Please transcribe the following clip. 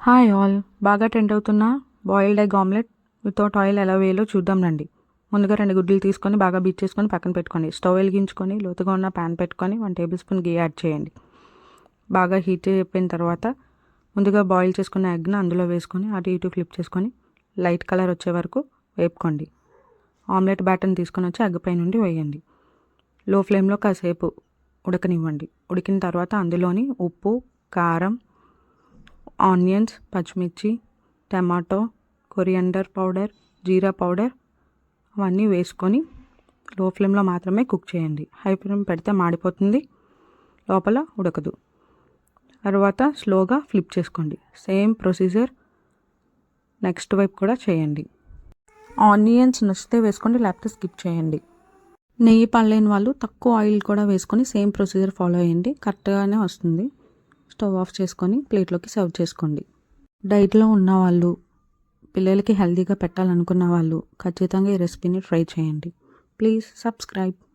Hi all, బాగా trend అవుతున్న boiled egg omelette without oil ఎలా వేయాలో చూద్దాం రండి. ముందుగా 2 గుడ్లు తీసుకొని బాగా బీట్ చేసుకొని పక్కన పెట్టుకోండి. స్టవ్ వెలిగించుకొని లోతుగా ఉన్న ప్యాన్ పెట్టుకొని 1 టేబుల్ స్పూన్ గీ యాడ్ చేయండి. బాగా హీట్ అయిపోయిన తర్వాత ముందుగా బాయిల్ చేసుకున్న ఎగ్ను అందులో వేసుకొని అటు ఇటు ఫ్లిప్ చేసుకొని లైట్ కలర్ వచ్చే వరకు వేపుకోండి. ఆమ్లెట్ బ్యాటర్ని తీసుకొని వచ్చి ఎగ్ పై నుండి వేయండి. లో ఫ్లేమ్లో కాసేపు ఉడకనివ్వండి. ఉడికిన తర్వాత అందులోని ఉప్పు, కారం, ఆనియన్స్, పచ్చిమిర్చి, టమాటో, కొరియండర్ పౌడర్, జీరా పౌడర్ అవన్నీ వేసుకొని లో ఫ్లేమ్లో మాత్రమే కుక్ చేయండి. హై ఫ్లేమ్ పెడితే మాడిపోతుంది, లోపల ఉడకదు. తర్వాత స్లోగా ఫ్లిప్ చేసుకోండి. సేమ్ ప్రొసీజర్ నెక్స్ట్ వైపు కూడా చేయండి. ఆనియన్స్ నచ్చితే వేసుకోండి, లేకపోతే స్కిప్ చేయండి. నెయ్యి పడలేని వాళ్ళు తక్కువ ఆయిల్ కూడా వేసుకొని సేమ్ ప్రొసీజర్ ఫాలో అయ్యండి, కరెక్ట్గానే వస్తుంది. స్టవ్ ఆఫ్ చేసుకొని ప్లేట్లోకి సర్వ్ చేసుకోండి. డైట్లో ఉన్నవాళ్ళు, పిల్లలకి హెల్తీగా పెట్టాలనుకున్న వాళ్ళు ఖచ్చితంగా ఈ రెసిపీని ట్రై చేయండి. Please subscribe.